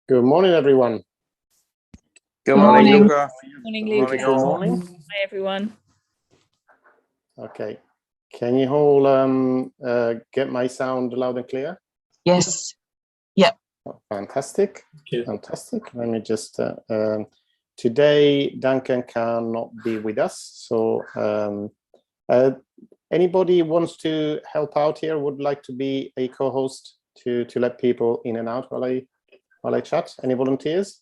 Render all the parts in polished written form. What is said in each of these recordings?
Good morning, everyone. Good morning, Luca. Morning, Luca. Good morning. Hi, everyone. Okay. Can you all get my sound loud and clear? Yes. Yep. Oh, fantastic. Fantastic. Let me just... today, Duncan cannot be with us. So anybody wants to help out here, would like to be a co-host to let people in and out while I chat? Any volunteers?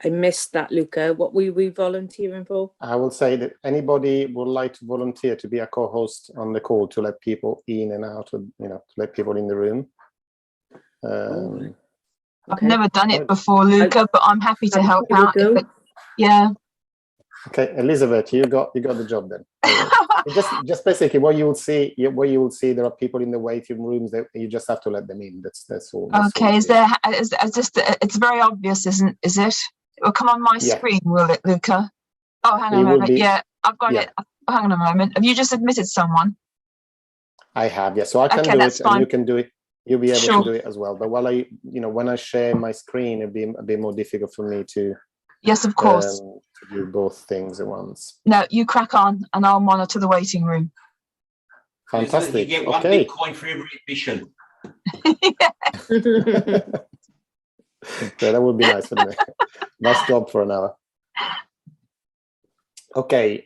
I missed that, Luca. What were we volunteering for? I will say that anybody would like to volunteer to be a co-host on the call to let people in and out, of, to let people in the room. I've never done it before, Luca, but I'm happy to help out. Yeah. Okay, Elizabeth, you got the job then. just basically what you will see. There are people in the waiting rooms that you just have to let them in. That's all. Okay. It's very obvious, is it? It will come on my screen, will it, Luca? Oh, hang on a moment. Yeah, I've got it. Oh, hang on a moment. Have you just admitted someone? I have. Yeah. So I can do it, and you can do it. You'll be able to do it as well. But while when I share my screen, it'll be a bit more difficult for me to. Yes, of course. To do both things at once. No, you crack on, and I'll monitor the waiting room. You Fantastic. get one Bitcoin for every admission. Yeah, that would be nice, wouldn't it? Nice job for an hour. Okay.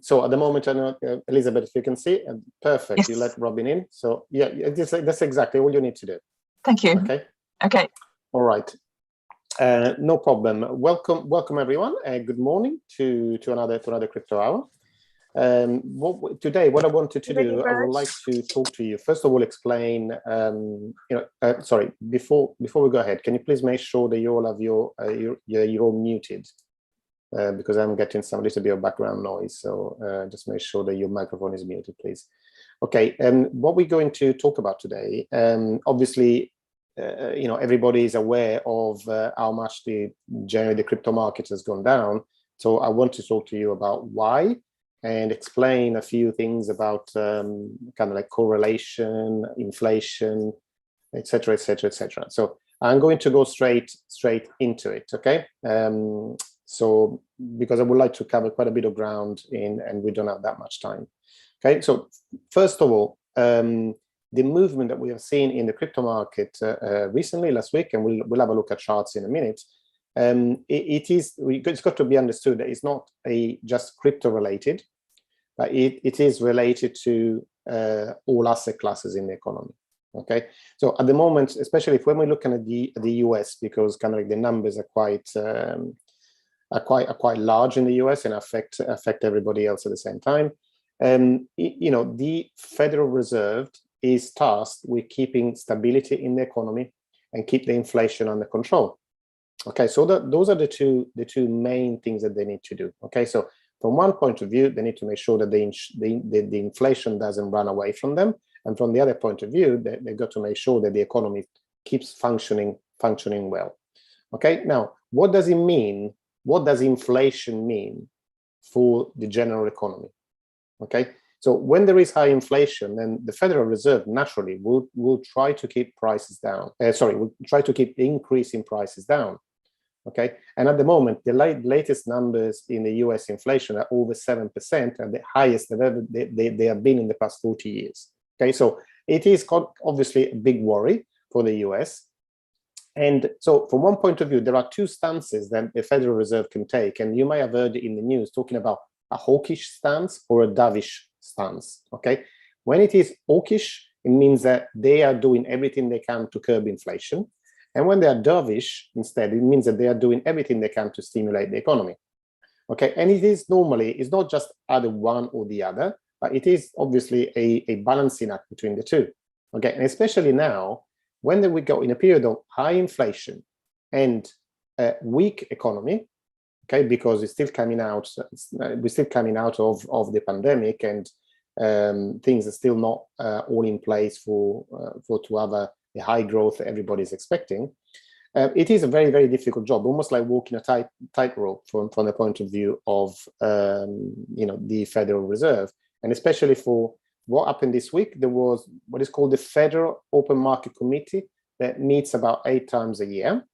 So at the moment, I know, Elizabeth, if you can see, perfect. Yes. You let Robin in. So yeah, that's exactly all you need to do. Thank you. Okay. Okay. All right. No problem. Welcome everyone. Good morning to another crypto hour. Today, what I wanted to do, I would like to talk to you. First of all, explain. Sorry. Before we go ahead, can you please make sure that you all have you're all muted, because I'm getting some little bit of background noise. So just make sure that your microphone is muted, please. Okay. What we're going to talk about today, obviously. Everybody is aware of how much generally the crypto market has gone down. So I want to talk to you about why and explain a few things about kind of like correlation, inflation, etc., etc., etc. So I'm going to go straight into it. Okay. So because I would like to cover quite a bit of ground and we don't have that much time. Okay. So first of all, the movement that we have seen in the crypto market recently, last week, and we'll have a look at charts in a minute. It's got to be understood that it's not just crypto related, but it is related to all asset classes in the economy. Okay, so at the moment, especially when we're looking at the US, because kind of like the numbers are quite large in the US and affect everybody else at the same time. The Federal Reserve is tasked with keeping stability in the economy and keep the inflation under control. Okay, so those are the two main things that they need to do. Okay, so from one point of view, they need to make sure that the inflation doesn't run away from them, and from the other point of view, they've got to make sure that the economy keeps functioning well. Okay, now what does it mean? What does inflation mean for the general economy? Okay. So when there is high inflation, then the Federal Reserve naturally will try to keep prices down. Will try to keep increasing prices down. Okay, and at the moment, the latest numbers in the US inflation are over 7%, and the highest they have been in the past 40 years. Okay, so it is obviously a big worry for the US. And so from one point of view, there are two stances that the Federal Reserve can take, and you may have heard in the news talking about a hawkish stance or a dovish stance. Okay, when it is hawkish, it means that they are doing everything they can to curb inflation, and when they are dovish, instead, it means that they are doing everything they can to stimulate the economy. Okay, and it's not just either one or the other, but it is obviously a balancing act between the two. Okay, and especially now when we go in a period of high inflation and a weak economy. Okay, because we're still coming out of the pandemic, and things are still not all in place to have a high growth that everybody's expecting. it is a very, very difficult job, almost like walking a tightrope from the point of view of the Federal Reserve, and especially for what happened this week. There was what is called the Federal Open Market Committee that meets about 8 times a year.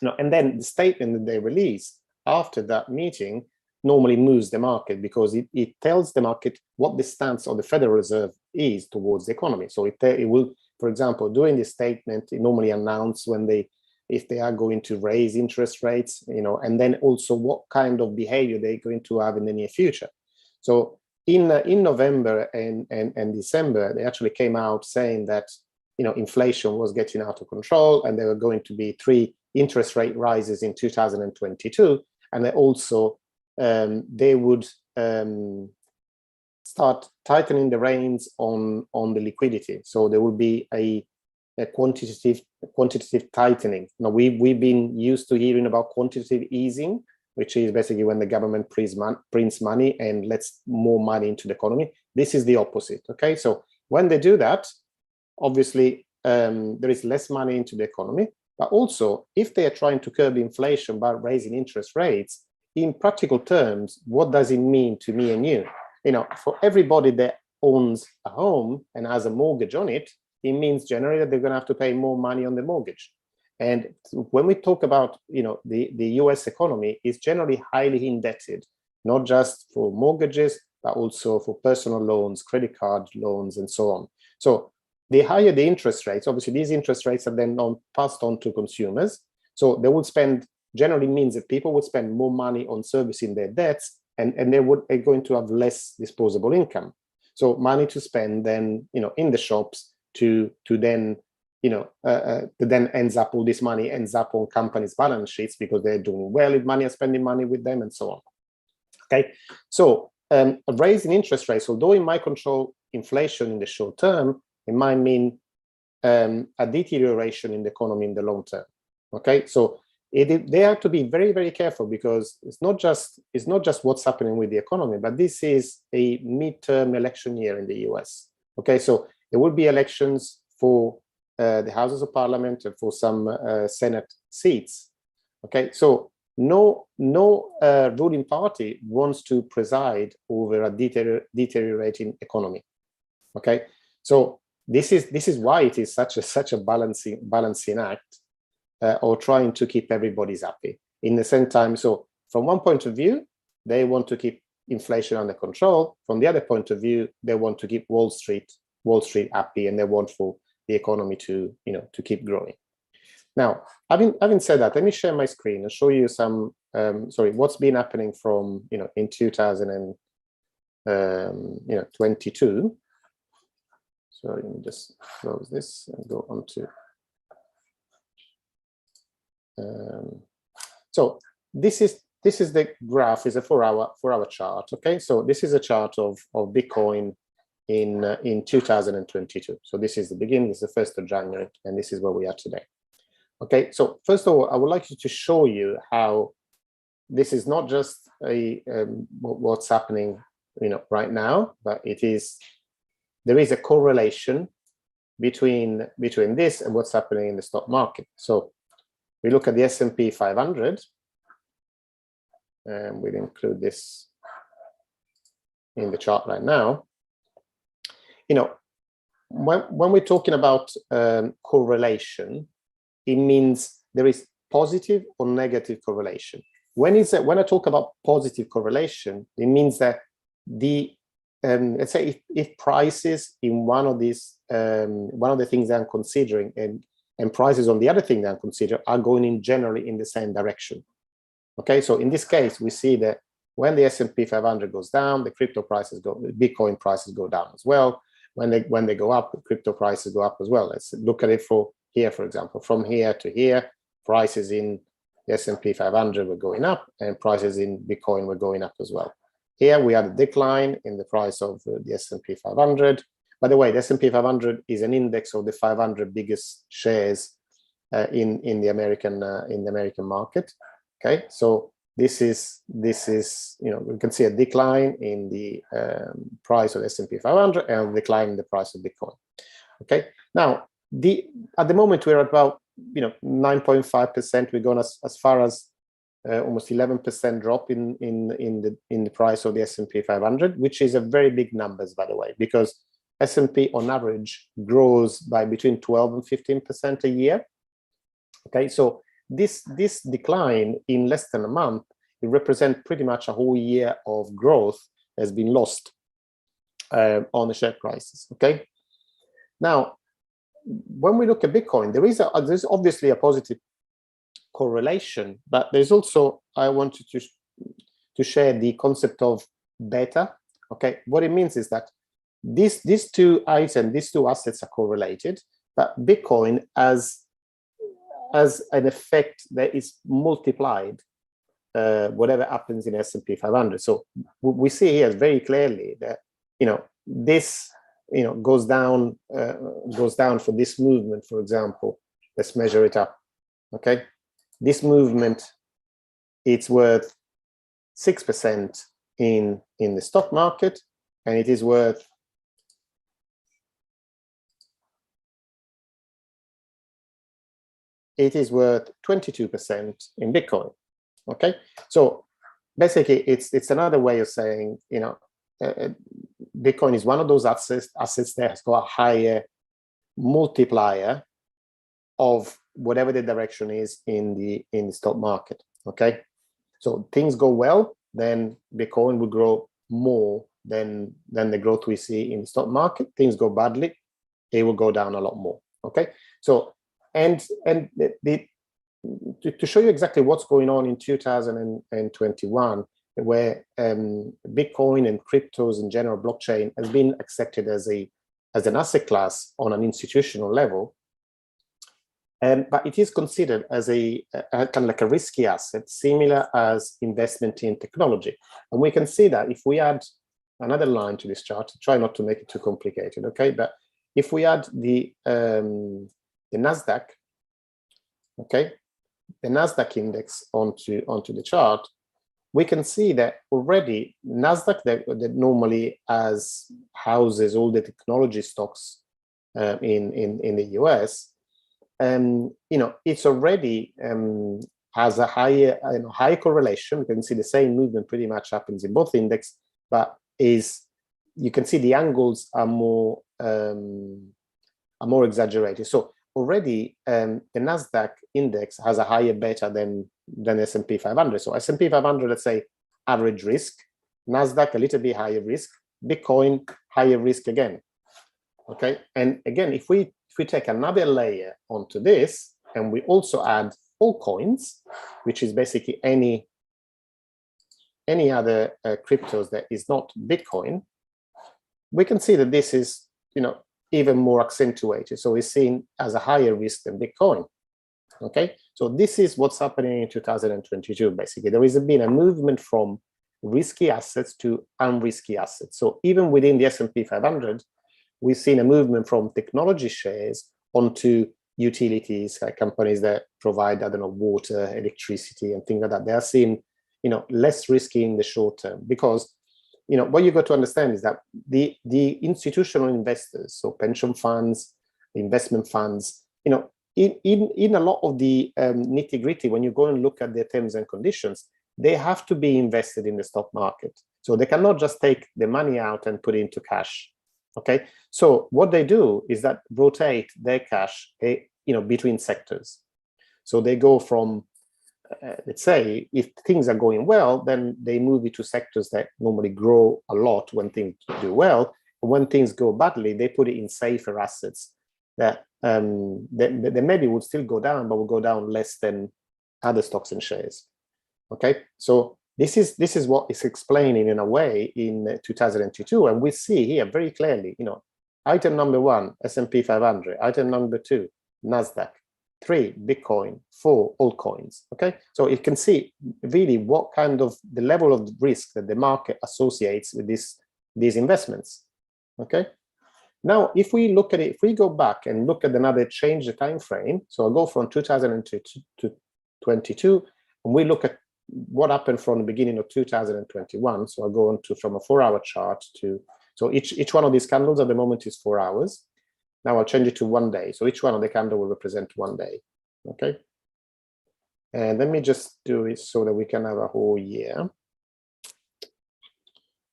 And then the statement that they release after that meeting normally moves the market, because it tells the market what the stance of the Federal Reserve is towards the economy. So it will, for example, during this statement, it normally announce if they are going to raise interest rates, and then also what kind of behavior they're going to have in the near future. So in November and December, they actually came out saying that inflation was getting out of control, and there were going to be 3 interest rate rises in 2022, and they also they would start tightening the reins on the liquidity. So there will be a quantitative tightening. Now we've been used to hearing about quantitative easing, which is basically when the government prints money and lets more money into the economy. This is the opposite. Okay, so when they do that, obviously there is less money into the economy, but also if they are trying to curb inflation by raising interest rates, in practical terms, what does it mean to me and you? For everybody that owns a home and has a mortgage on it, it means generally that they're going to have to pay more money on the mortgage. And when we talk about, the US economy is generally highly indebted, not just for mortgages, but also for personal loans, credit card loans, and so on. So the higher the interest rates, obviously these interest rates are then passed on to consumers. So they would spend, generally means that people would spend more money on servicing their debts, and are going to have less disposable income. So money to spend then, in the shops to then, then all this money ends up on companies' balance sheets because they're doing well with money and spending money with them and so on. Okay, so a raise in interest rates, although it might control inflation in the short term, it might mean a deterioration in the economy in the long term. Okay, so they have to be very, very careful, because it's not just what's happening with the economy, but this is a midterm election year in the US. Okay, so there will be elections for the Houses of Parliament and for some Senate seats. Okay, so no ruling party wants to preside over a deteriorating economy. Okay, so this is why it is such a balancing act, or trying to keep everybody's happy in the same time. So from one point of view, they want to keep inflation under control. From the other point of view, they want to keep Wall Street happy, and they want for the economy to keep growing. Now, having said that, let me share my screen and show you some what's been happening from in 2022. So let me just close this and go on to. So this is the graph, is a 4-hour chart. Okay, so this is a chart of Bitcoin in 2022. So this is the beginning, this is the 1st of January, and this is where we are today. Okay, so first of all, I would like to show you how this is not just what's happening right now, but there is a correlation between this and what's happening in the stock market. So we look at the S&P 500, and we'll include this in the chart right now. When we're talking about correlation, it means there is positive or negative correlation. When I talk about positive correlation, it means that let's say if prices in one of the things that I'm considering and prices on the other thing that I'm considering are going in generally in the same direction. Okay, so in this case, we see that when the S&P 500 goes down, the Bitcoin prices go down as well. When they go up, the crypto prices go up as well. Let's look at it for here, for example. From here to here, prices in the S&P 500 were going up, and prices in Bitcoin were going up as well. Here we had a decline in the price of the S&P 500. By the way, the S&P 500 is an index of the 500 biggest shares in the American market. Okay, so this is we can see a decline in the price of S&P 500 and a decline in the price of Bitcoin. Okay, now at the moment we're at about 9.5%. We're going as far as almost 11% drop in the price of the S&P 500, which is a very big numbers, by the way, because S&P on average grows by between 12 and 15% a year. Okay, so this decline in less than a month, it represents pretty much a whole year of growth has been lost on the share prices. Okay, now when we look at Bitcoin, there's obviously a positive correlation, but there's also, I wanted to share the concept of beta. Okay, what it means is that these two assets are correlated, but Bitcoin has an effect that is multiplied whatever happens in S&P 500. So we see here very clearly that this goes down for this movement, for example. Let's measure it up. Okay, this movement, it's worth 6% in the stock market, and it is worth 22% in Bitcoin. Okay, so basically it's another way of saying Bitcoin is one of those assets that has got a higher multiplier of whatever the direction is in the stock market. Okay, so things go well, then Bitcoin will grow more than the growth we see in the stock market. Things go badly, it will go down a lot more. Okay, so and to show you exactly what's going on in 2021, where Bitcoin and cryptos in general, blockchain, has been accepted as an asset class on an institutional level, but it is considered as a kind of like a risky asset, similar as investment in technology. And we can see that if we add another line to this chart, try not to make it too complicated, okay? But if we add the Nasdaq, okay, the Nasdaq index onto the chart, we can see that already Nasdaq that normally houses all the technology stocks in the US, it's already has a high correlation. You can see the same movement pretty much happens in both index, but you can see the angles are more exaggerated. So already the Nasdaq index has a higher beta than S&P 500. So S&P 500, let's say average risk, Nasdaq a little bit higher risk, Bitcoin higher risk again. Okay, and again, if we take another layer onto this, and we also add altcoins, which is basically any other cryptos that is not Bitcoin, we can see that this is even more accentuated. So it's seen as a higher risk than Bitcoin. Okay, so this is what's happening in 2022. Basically, there has been a movement from risky assets to unrisky assets. So even within the S&P 500, we've seen a movement from technology shares onto utilities, companies that provide, I don't know, water, electricity, and things like that. They are seen, less risky in the short term, because what you got to understand is that the institutional investors, so pension funds, investment funds, in a lot of the nitty-gritty, when you go and look at their terms and conditions, they have to be invested in the stock market. So they cannot just take the money out and put it into cash. Okay, so what they do is that rotate their cash, between sectors. So they go from, let's say, if things are going well, then they move it to sectors that normally grow a lot when things do well. And when things go badly, they put it in safer assets that maybe would still go down, but will go down less than other stocks and shares. Okay, so this is what is explaining in a way in 2022, and we see here very clearly, item number 1, S&P 500, item number 2, Nasdaq, 3, Bitcoin, 4, altcoins. Okay, so you can see really what kind of the level of risk that the market associates with these investments. Okay, now if we look at it, if we go back and look at another change the time frame, so I'll go from 2002 to 22, and we look at what happened from the beginning of 2021. So I'll go on from a 4-hour chart to, so each one of these candles at the moment is 4 hours. Now I'll change it to 1 day. So each one of the candle will represent 1 day. Okay. And let me just do it so that we can have a whole year.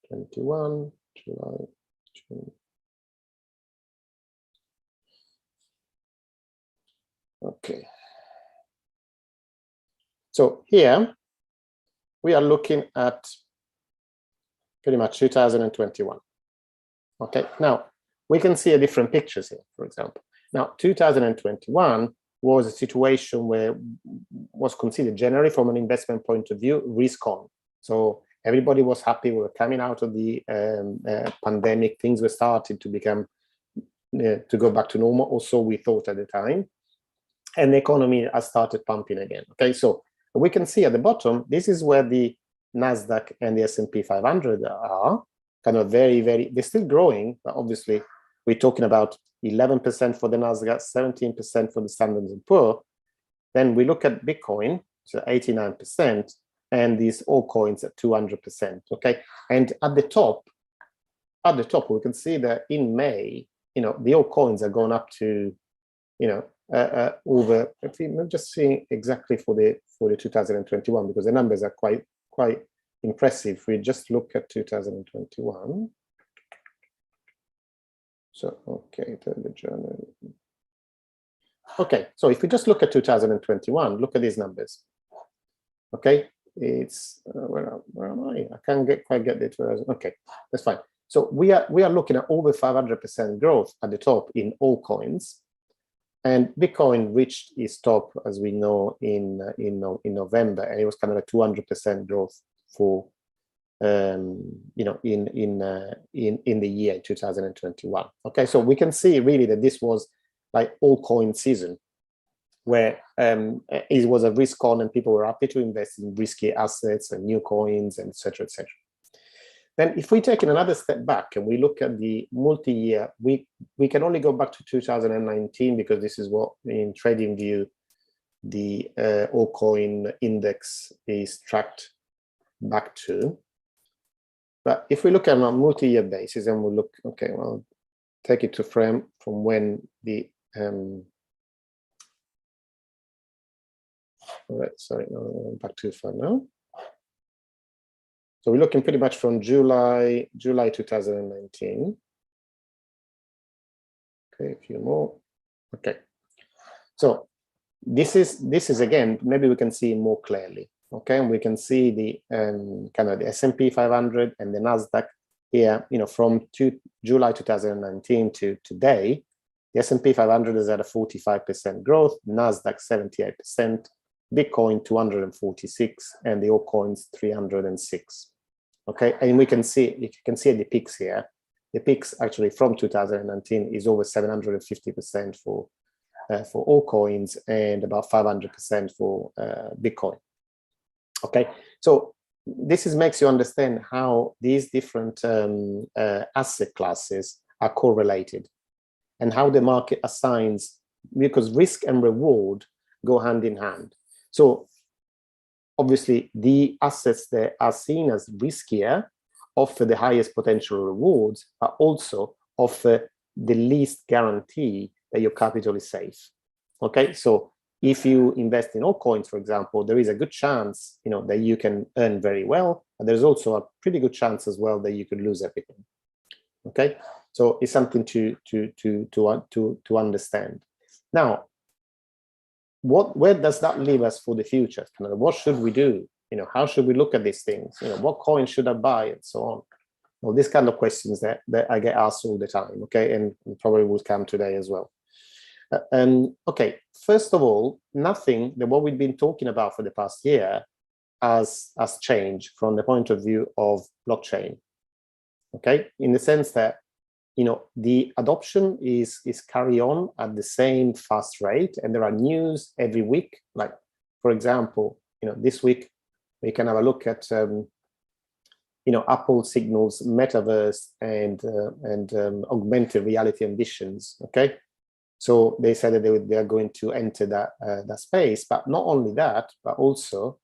21, July, June. Okay. So here we are looking at pretty much 2021. Okay, now we can see a different pictures here, for example. Now, 2021 was a situation where was considered generally from an investment point of view, risk on. So everybody was happy. We were coming out of the pandemic. Things were starting to become, to go back to normal, or so we thought at the time. And the economy has started pumping again. Okay, so we can see at the bottom, this is where the NASDAQ and the S&P 500 are, kind of very, they're still growing, but obviously we're talking about 11% for the NASDAQ, 17% for the Standard & Poor's. Then we look at Bitcoin, so 89%, and these altcoins at 200%, okay? And at the top, we can see that in May, the altcoins are going up to, over, I'm just seeing exactly for the 2021, because the numbers are quite impressive. We just look at 2021. So, okay, the journal. Okay, so if we just look at 2021, look at these numbers. Okay, it's where am I? I can't quite get it. Okay, that's fine. So we are looking at over 500% growth at the top in all coins, and Bitcoin reached its top, as we know, in November, and it was kind of a 200% growth for in the year 2021. Okay, so we can see really that this was like all coin season, where it was a risk on and people were happy to invest in risky assets and new coins, and et cetera, et cetera. Then if we take another step back and we look at the multi-year, we can only go back to 2019 because this is what in TradingView the altcoin index is tracked back to. But if we look at a multi-year basis and we look, okay, well, take it to frame from when the all right, sorry, no, back too far now. So we're looking pretty much from July 2019. Okay, a few more. Okay, so this is again, maybe we can see more clearly. Okay, and we can see the kind of the S&P 500 and the NASDAQ here, from July 2019 to today. The S&P 500 is at a 45% growth, NASDAQ 78%, Bitcoin 246, and the altcoins 306. Okay, and we can see, you can see the peaks here. The peaks actually from 2019 is over 750% for altcoins and about 500% for Bitcoin. Okay, so this makes you understand how these different asset classes are correlated and how the market assigns, because risk and reward go hand in hand. So obviously the assets that are seen as riskier offer the highest potential rewards, but also offer the least guarantee that your capital is safe. Okay, so if you invest in altcoins, for example, there is a good chance, that you can earn very well, but there's also a pretty good chance as well that you could lose everything. Okay, so it's something to understand. Now, where does that leave us for the future? What should we do? How should we look at these things? What coin should I buy, and so on? Well, these kind of questions that I get asked all the time. Okay, and probably will come today as well. Okay, first of all, nothing that what we've been talking about for the past year has changed from the point of view of blockchain. Okay, in the sense that the adoption is carry on at the same fast rate, and there are news every week. Like, for example, this week we can have a look at Apple signals metaverse and augmented reality ambitions. Okay, so they said that they are going to enter that space, but not only that, but also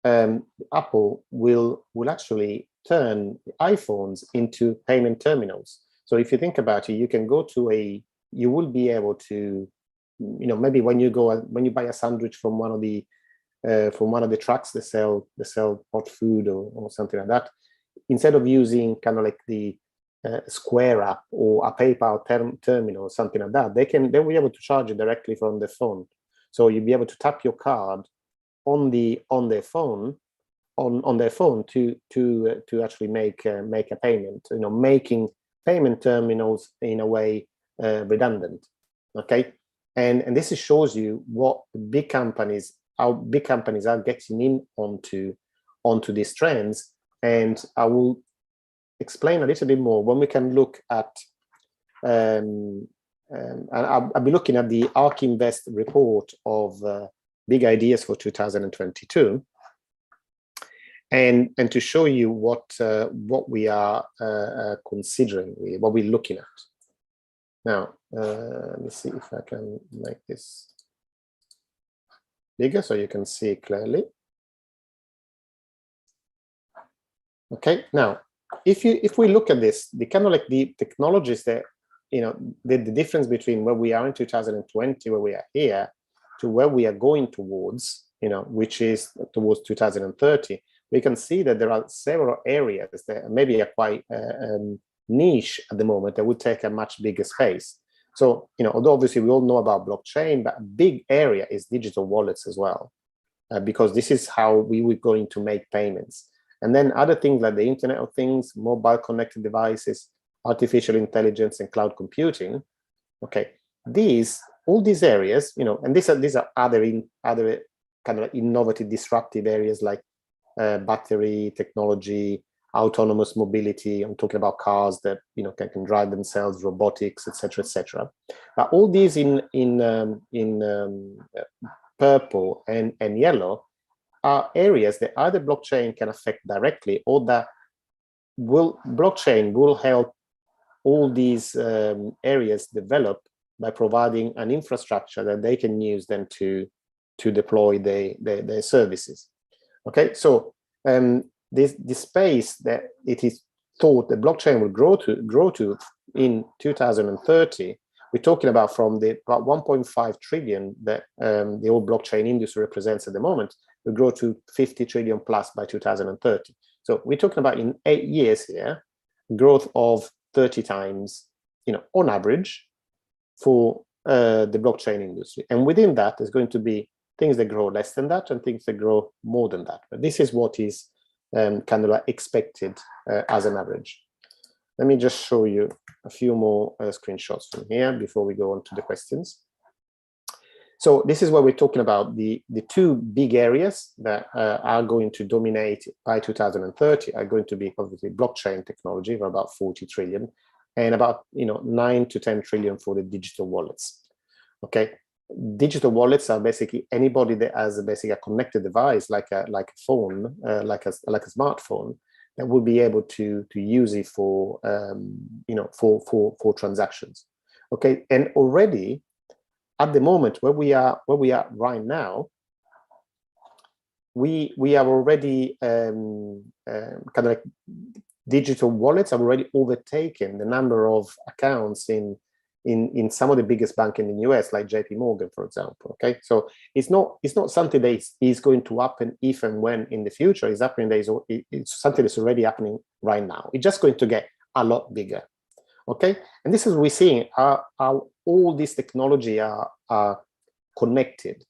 Apple will actually turn iPhones into payment terminals. So if you think about it, you can go to you will be able to maybe when you buy a sandwich from one of the trucks that sell hot food or something like that, instead of using kind of like the Square app or a PayPal terminal or something like that, they'll be able to charge it directly from their phone. So you'll be able to tap your card on their phone to actually make a payment. Making payment terminals in a way redundant. Okay, and this shows you what how big companies are getting in onto these trends. And I will explain a little bit more when we can look at and I'll be looking at the ARK Invest report of big ideas for 2022, and to show you what we are considering, what we're looking at. Now, let me see if I can make this bigger so you can see it clearly. Okay, now if we look at this, the kind of like the technologies that the difference between where we are in 2020, where we are here, to where we are going towards, which is towards 2030, we can see that there are several areas that maybe are quite niche at the moment that would take a much bigger space. So, although obviously we all know about blockchain, but a big area is digital wallets as well, because this is how we were going to make payments. And then other things like the Internet of Things, mobile connected devices, artificial intelligence, and cloud computing. Okay, all these areas, and these are other kind of innovative, disruptive areas like battery technology, autonomous mobility. I'm talking about cars that can drive themselves, robotics, etc., etc. But all these in purple and yellow are areas that either blockchain can affect directly, or that blockchain will help all these areas develop by providing an infrastructure that they can use then to deploy their services. Okay, so this space that it is thought that blockchain will grow to in 2030, we're talking about from about 1.5 trillion that the whole blockchain industry represents at the moment, will grow to 50 trillion plus by 2030. So we're talking about in 8 years here, growth of 30 times, on average, for the blockchain industry. And within that, there's going to be things that grow less than that and things that grow more than that. But this is what is kind of like expected as an average. Let me just show you a few more screenshots from here before we go on to the questions. So this is what we're talking about. The two big areas that are going to dominate by 2030 are going to be obviously blockchain technology for about 40 trillion and about 9 to 10 trillion for the digital wallets. Okay, digital wallets are basically anybody that has basically a connected device like a phone, like a smartphone, that will be able to use it for for transactions. Okay, and already at the moment where we are right now, we are already kind of like digital wallets have already overtaken the number of accounts in some of the biggest banks in the US, like JP Morgan, for example. Okay, so it's not something that is going to happen if and when in the future. It's happening. It's something that's already happening right now. It's just going to get a lot bigger. Okay, and this is what we're seeing how all this technology are connected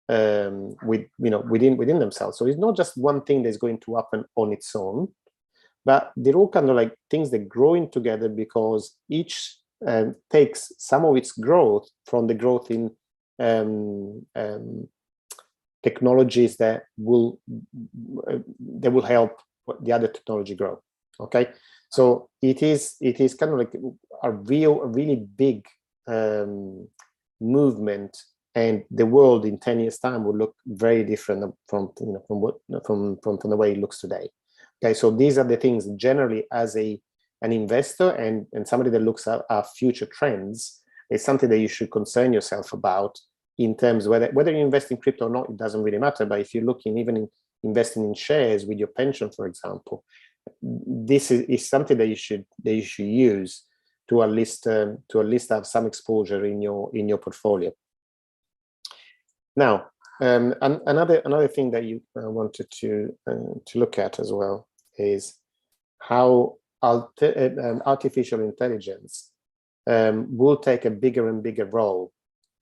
within themselves. So it's not just one thing that's going to happen on its own, but they're all kind of like things that growing together, because each takes some of its growth from the growth in technologies that will help the other technology grow. Okay, so it is kind of like a really big movement, and the world in 10 years time will look very different from the way it looks today. Okay, so these are the things generally as an investor and somebody that looks at future trends. It's something that you should concern yourself about in terms of whether you invest in crypto or not. It doesn't really matter. But if you're looking even in investing in shares with your pension, for example, this is something that you should use to at least have some exposure in your portfolio. Now, another thing that you wanted to look at as well is how artificial intelligence will take a bigger and bigger role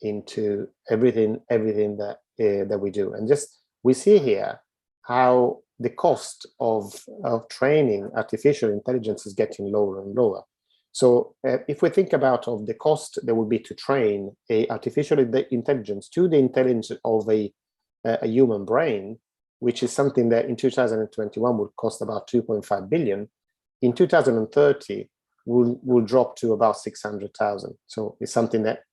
into everything that we do. And just we see here how the cost of training artificial intelligence is getting lower and lower. So if we think about of the cost that would be to train a artificial intelligence to the intelligence of a human brain, which is something that in 2021 would cost about 2.5 billion, in 2030 will drop to about 600,000. So it's something that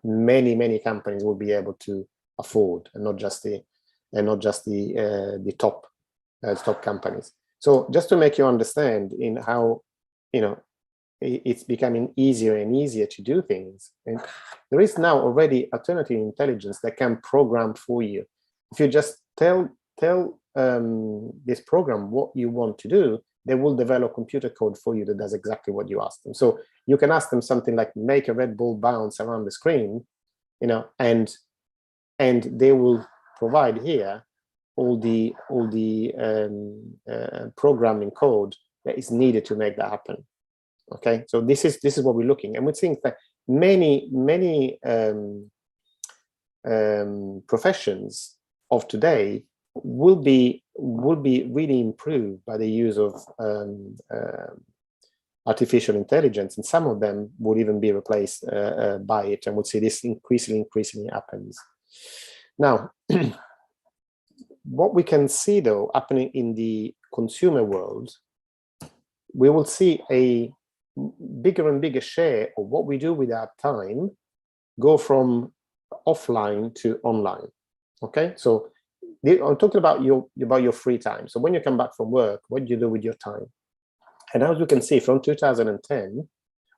many companies will be able to afford, and not just the top companies. So just to make you understand in how it's becoming easier and easier to do things, and there is now already alternative intelligence that can program for you. If you just tell this program what you want to do, they will develop computer code for you that does exactly what you ask them. So you can ask them something like make a red ball bounce around the screen, and they will provide here all the programming code that is needed to make that happen. Okay, so this is what we're looking, and we think that many professions of today will be really improved by the use of artificial intelligence, and some of them would even be replaced by it, and we'll see this increasingly happens. Now, what we can see though happening in the consumer world, we will see a bigger and bigger share of what we do with our time go from offline to online. Okay, so I'm talking about your free time. So when you come back from work, what do you do with your time? And as you can see from 2010,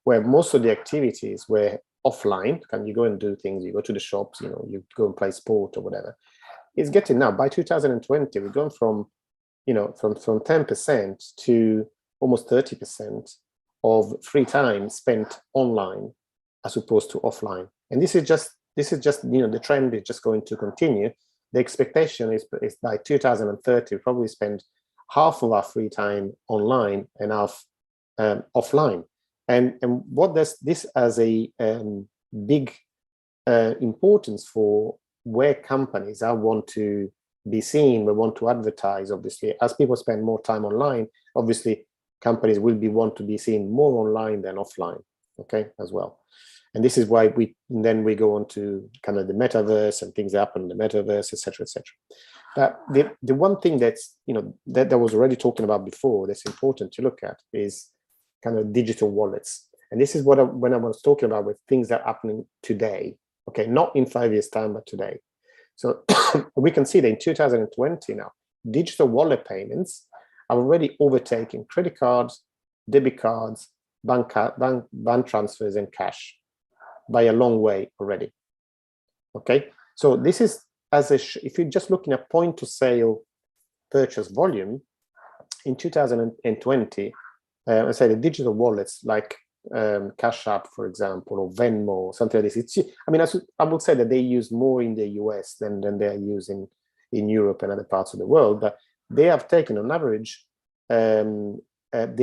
where most of the activities were offline, can you go and do things, you go to the shops, you go and play sport or whatever, it's getting now by 2020, we're going from 10% to almost 30% of free time spent online as opposed to offline. And this is just the trend is just going to continue. The expectation is by 2030 we probably spend half of our free time online and half offline. And what does this as a big importance for where companies want to be seen, we want to advertise. Obviously, as people spend more time online, obviously companies will want to be seen more online than offline, okay, as well. And this is why we go on to kind of the metaverse and things that happen in the metaverse, etc., etc. But the one thing that's that I was already talking about before that's important to look at is kind of digital wallets. And this is what when I was talking about with things that are happening today, okay, not in 5 years' time, but today. So we can see that in 2020 now, digital wallet payments are already overtaking credit cards, debit cards, bank transfers, and cash by a long way already. Okay, so this is if you're just looking at point of sale purchase volume in 2020, I say the digital wallets like Cash App, for example, or Venmo, something like this. I would say that they use more in the US than they are using in Europe and other parts of the world, but they have taken on average, they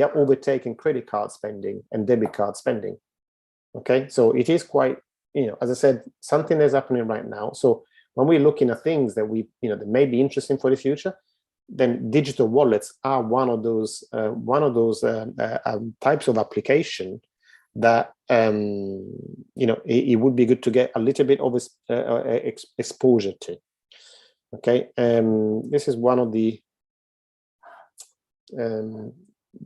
are overtaking credit card spending and debit card spending. Okay, so it is quite, as I said, something that's happening right now. So when we're looking at things that that may be interesting for the future, then digital wallets are one of those types of application that it would be good to get a little bit of exposure to. Okay, this is one of the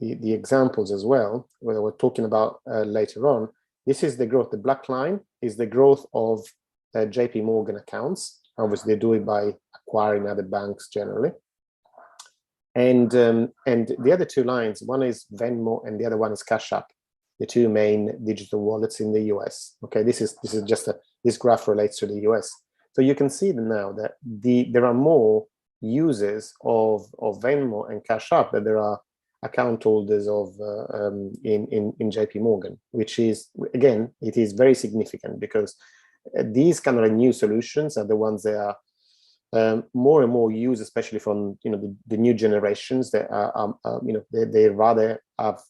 examples as well, where we're talking about later on. This is the growth. The black line is the growth of JP Morgan accounts. Obviously, they do it by acquiring other banks generally. And the other two lines, one is Venmo and the other one is Cash App, the two main digital wallets in the US. Okay, this is just this graph relates to the US. So you can see now that there are more users of Venmo and Cash App than there are account holders of in JP Morgan, which is, again, it is very significant because these kind of new solutions are the ones that are more and more used, especially from the new generations that are they rather have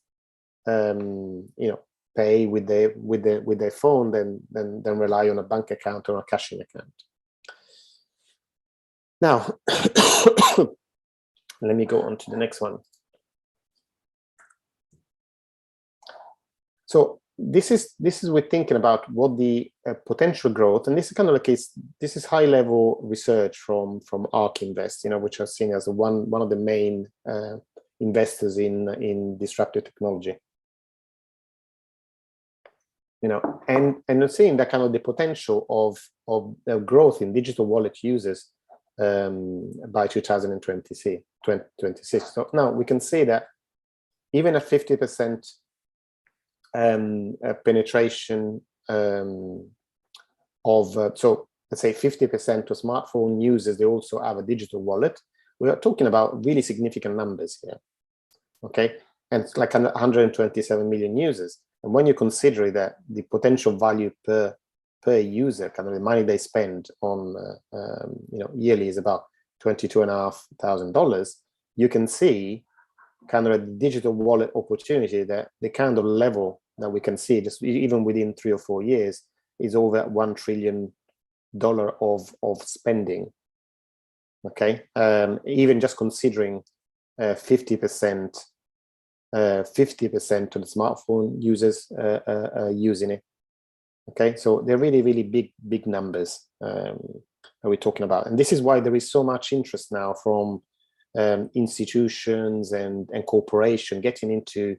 pay with their phone than rely on a bank account or a cashing account. Now, let me go on to the next one. So this is we're thinking about what the potential growth, and this is kind of like this is high level research from ARK Invest, which are seen as one of the main investors in disruptive technology. And seeing that kind of the potential of growth in digital wallet users by 2026. So now we can say that even a 50% penetration of so let's say 50% of smartphone users, they also have a digital wallet. We are talking about really significant numbers here, okay? And it's like 127 million users. And when you consider that the potential value per user, kind of the money they spend on yearly is about $22,500, you can see kind of a digital wallet opportunity, that the kind of level that we can see just even within 3 or 4 years is over $1 trillion of spending. Okay, even just considering 50% of the smartphone users using it. Okay, so they're really big numbers that we're talking about, and this is why there is so much interest now from institutions and corporation getting into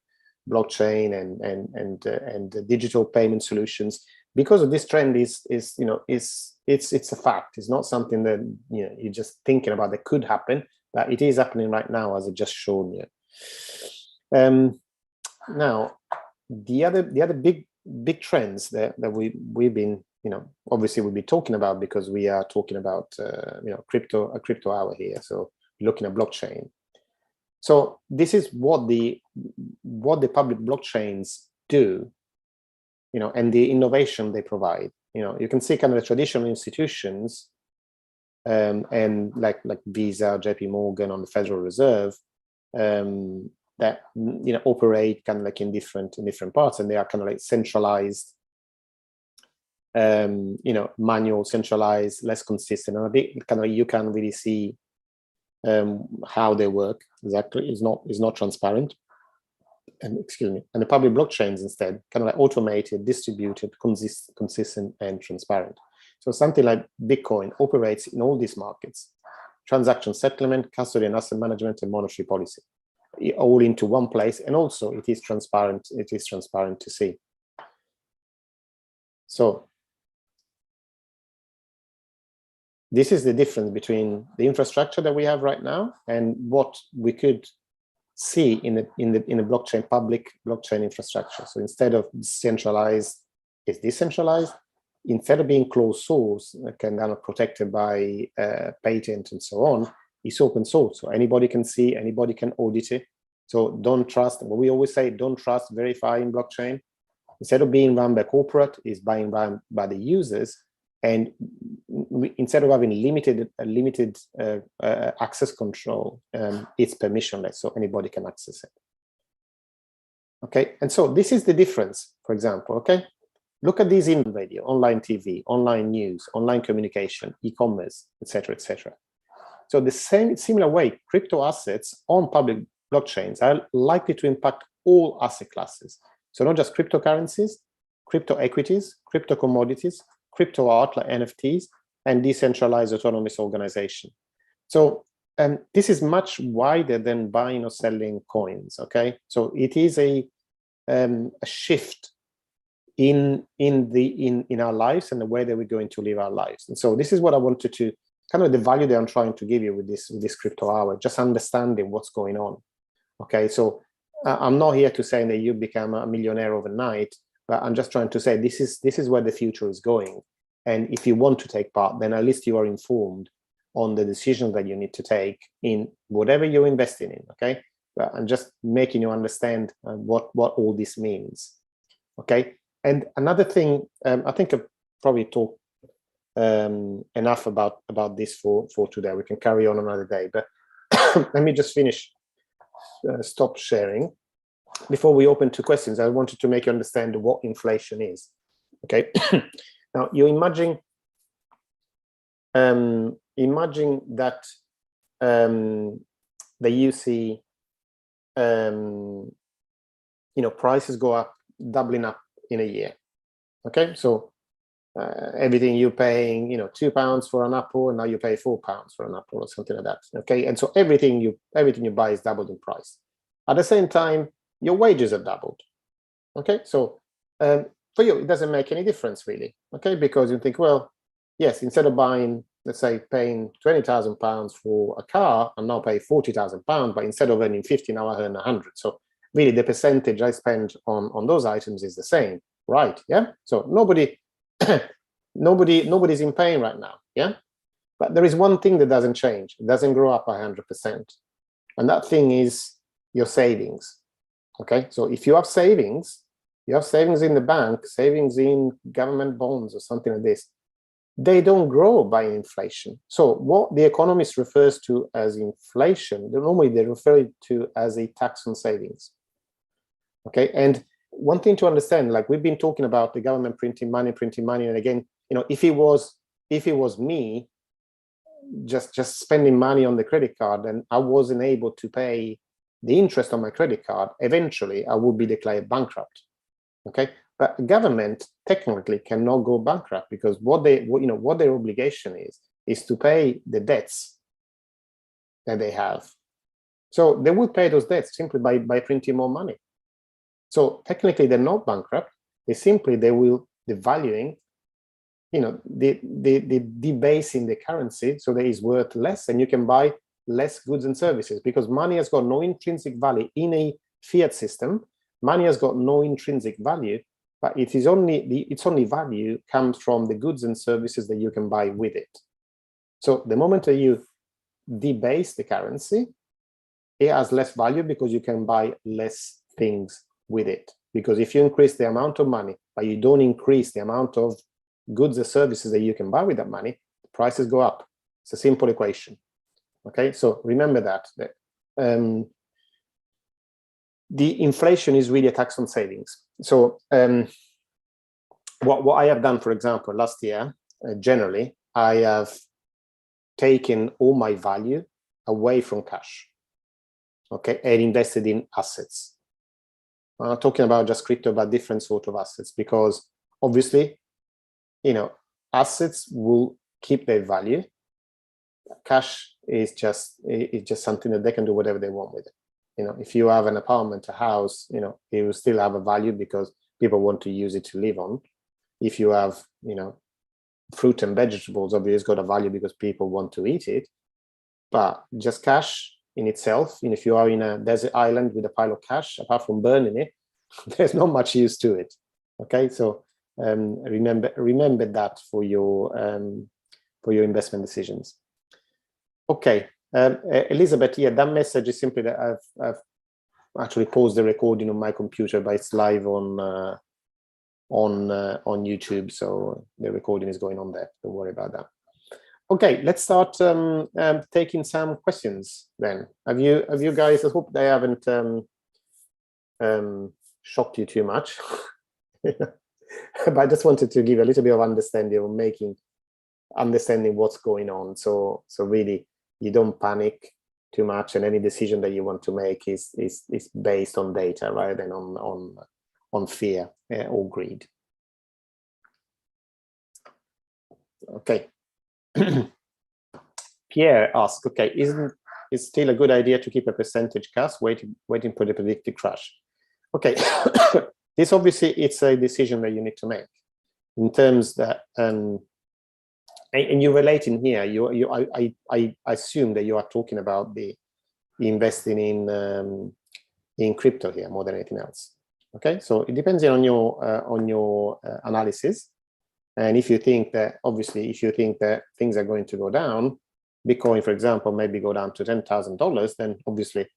blockchain and digital payment solutions, because of this trend is it's a fact. It's not something that you're just thinking about that could happen, but it is happening right now, as I just shown you. Now, the other big trends that we've been obviously we'll be talking about, because we are talking about a crypto hour here, so looking at blockchain. So this is what the public blockchains do, and the innovation they provide. You can see kind of the traditional institutions and like Visa, JP Morgan, on the Federal Reserve, that operate kind of like in different parts, and they are kind of like centralized, manual, centralized, less consistent, and a bit kind of you can really see how they work exactly. Is not transparent, and and the public blockchains instead kind of like automated, distributed, consistent, and transparent. So something like Bitcoin operates in all these markets: transaction settlement, custody and asset management, and monetary policy, all into one place, and also it is transparent. It is transparent to see. So this is the difference between the infrastructure that we have right now and what we could see in the blockchain, public blockchain infrastructure. So instead of centralized, it's decentralized. Instead of being closed source, kind of protected by patent and so on, it's open source. So anybody can see, anybody can audit it. So don't trust. What we always say: don't trust, verify in blockchain. Instead of being run by corporate, is being run by the users. And instead of having limited access control, it's permissionless, so anybody can access it. Okay, and so this is the difference. For example, okay, look at these in radio, online TV, online news, online communication, e-commerce, etc., etc. So the similar way, crypto assets on public blockchains are likely to impact all asset classes. So not just cryptocurrencies, crypto equities, crypto commodities, crypto art like NFTs, and decentralized autonomous organization. So this is much wider than buying or selling coins. Okay, so it is a shift in our lives and the way that we're going to live our lives. And so this is what I wanted to kind of the value that I'm trying to give you with this crypto hour, just understanding what's going on. Okay, so I'm not here to say that you become a millionaire overnight, but I'm just trying to say this is where the future is going. And if you want to take part, then at least you are informed on the decisions that you need to take in whatever you're investing in. Okay, but I'm just making you understand what all this means. Okay, and another thing, I think I've probably talked enough about this for today. We can carry on another day, but let me just finish, stop sharing. Before we open to questions, I wanted to make you understand what inflation is. Okay, now you imagine that you see prices go up, doubling up in a year. Okay, so everything you're paying, £2 for an apple, and now you pay £4 for an apple or something like that. Okay, and so everything you buy is doubled in price. At the same time, your wages are doubled. Okay, so for you, it doesn't make any difference really. Okay, because you think, well, yes, instead of buying, let's say, paying £20,000 for a car, I now pay £40,000, but instead of earning 50, now I earn 100. So really, the percentage I spend on those items is the same, right? Yeah. So nobody's in pain right now. Yeah. But there is one thing that doesn't change. It doesn't grow up by 100%, and that thing is your savings. Okay. So if you have savings in the bank, savings in government bonds or something like this, they don't grow by inflation. So what the economist refers to as inflation, normally they refer to as a tax on savings. Okay, and one thing to understand, like we've been talking about the government printing money, and again, if it was me just spending money on the credit card and I wasn't able to pay the interest on my credit card, eventually I would be declared bankrupt. Okay, but government technically cannot go bankrupt because what their obligation is to pay the debts that they have. So they will pay those debts simply by printing more money. So technically they're not bankrupt. They will devaluing, the debasing the currency so that it's worth less and you can buy less goods and services because money has got no intrinsic value in a fiat system. Money has got no intrinsic value, but its only value comes from the goods and services that you can buy with it. So the moment that you debase the currency, it has less value because you can buy less things with it. Because if you increase the amount of money, but you don't increase the amount of goods or services that you can buy with that money, the prices go up. It's a simple equation. Okay, so remember that. The inflation is really a tax on savings. So what I have done, for example, last year, generally, I have taken all my value away from cash, okay, and invested in assets. I'm not talking about just crypto, but different sort of assets, because obviously, assets will keep their value. Cash is just something that they can do whatever they want with it. If you have an apartment, a house, it will still have a value because people want to use it to live on. If you have, fruit and vegetables, obviously it's got a value because people want to eat it. But just cash in itself, if you are in a desert island with a pile of cash, apart from burning it, there's not much use to it. Okay, so remember that for your investment decisions. Okay, Elizabeth, yeah, that message is simply that I've actually paused the recording on my computer, but it's live on YouTube, so the recording is going on there. Don't worry about that. Okay, let's start taking some questions then. Have you guys? I hope they haven't shocked you too much, but I just wanted to give a little bit of understanding of understanding what's going on. So really, you don't panic too much, and any decision that you want to make is based on data rather than on fear or greed. Okay. Pierre asks, okay, isn't it still a good idea to keep a percentage cash waiting for the predicted crash? Okay, this obviously it's a decision that you need to make in terms that and you're relating here. I assume that you are talking about the investing in crypto here more than anything else. Okay, so it depends on your analysis, and if you think that things are going to go down, Bitcoin, for example, maybe go down to $10,000, then obviously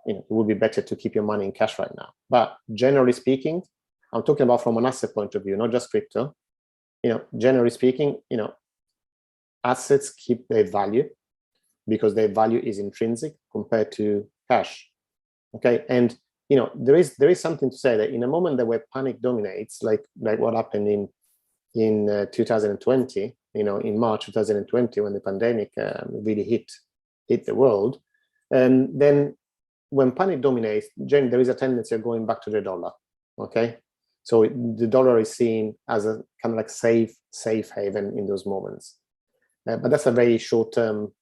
it would be better to keep your money in cash right now. But generally speaking, I'm talking about from an asset point of view, not just crypto. Generally speaking, assets keep their value because their value is intrinsic compared to cash. Okay, and there is something to say that in a moment that where panic dominates, like what happened in 2020, in March 2020 when the pandemic really hit the world, then when panic dominates, Jane, there is a tendency of going back to the dollar. Okay, so the dollar is seen as a kind of like safe haven in those moments, but that's a very short-term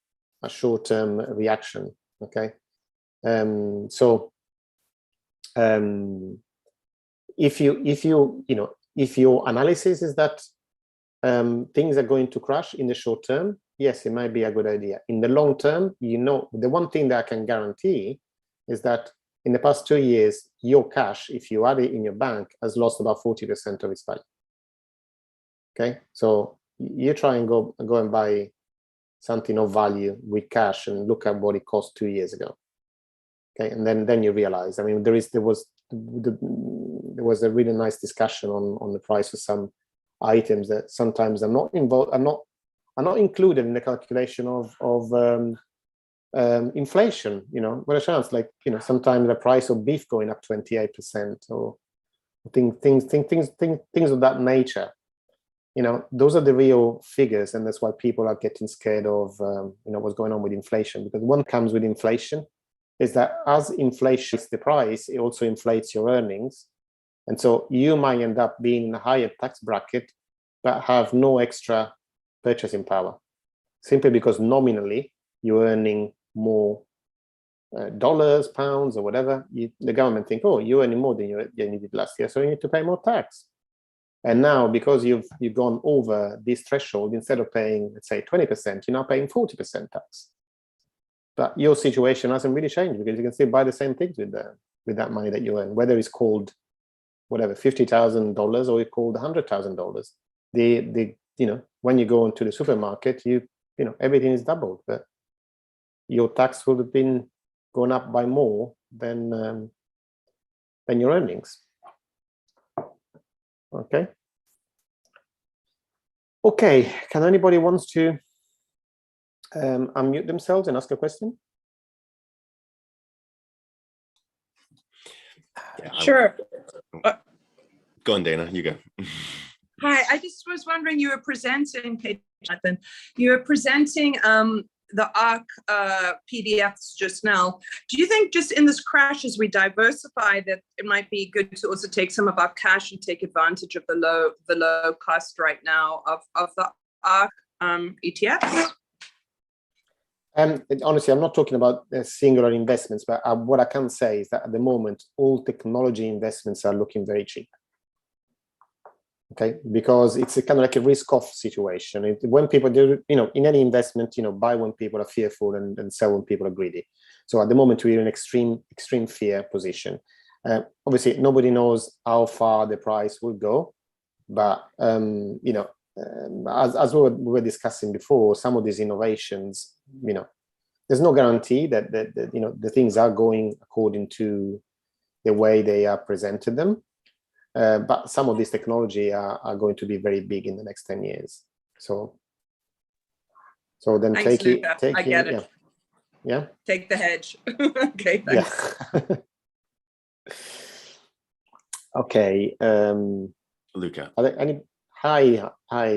reaction. Okay, so if your analysis is that things are going to crash in the short term, yes, it might be a good idea. In the long term, the one thing that I can guarantee is that in the past 2 years, your cash, if you had it in your bank, has lost about 40% of its value. Okay, so you try and go and buy something of value with cash and look at what it cost 2 years ago. Okay, and then you realize, I mean, there was a really nice discussion on the price of some items that sometimes are not included in the calculation of inflation. What a chance! Like sometimes the price of beef going up 28% or things of that nature. Those are the real figures, and that's why people are getting scared of what's going on with inflation. Because one comes with inflation is that as inflation is the price, it also inflates your earnings, and so you might end up being in a higher tax bracket, but have no extra purchasing power, simply because nominally you're earning more dollars, pounds, or whatever. The government think, oh, you're earning more than you did last year, so you need to pay more tax. And now, because you've gone over this threshold, instead of paying, let's say, 20%, you're now paying 40% tax. But your situation hasn't really changed because you can still buy the same things with that money that you earn, whether it's called whatever $50,000 or it's called $100,000. When you go into the supermarket, everything is doubled, but your tax would have been going up by more than your earnings. Okay. Can anybody wants to unmute themselves and ask a question? Yeah, Sure. Go on, Dana, you go. Hi, I just was wondering, you were presenting, hey, Jonathan, you were presenting the ARC PDFs just now. Do you think just in this crash, as we diversify, that it might be good to also take some of our cash and take advantage of the low cost right now of the ARC ETFs? Honestly, I'm not talking about singular investments, but what I can say is that at the moment, all technology investments are looking very cheap. Okay, because it's a kind of like a risk-off situation. When people do, in any investment, buy when people are fearful and sell when people are greedy. So at the moment, we're in an extreme fear position. Obviously, nobody knows how far the price will go, but as we were discussing before, some of these innovations, there's no guarantee that the things are going according to the way they are presented them. But some of these technology are going to be very big in the next 10 years. So then Thanks, Luca. I get it. Yeah. Take the hedge. Okay, thanks. Yeah. Okay. Luca. Are there any? Hi,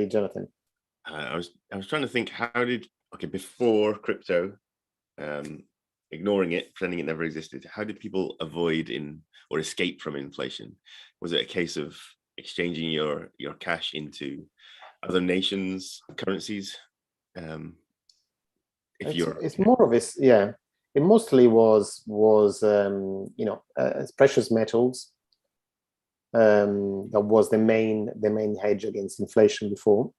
Jonathan. I was trying to think, before crypto, ignoring it, pretending it never existed, how did people avoid or escape from inflation? Was it a case of exchanging your cash into other nations' currencies? It's more of this, yeah. It mostly was precious metals. That was the main hedge against inflation before,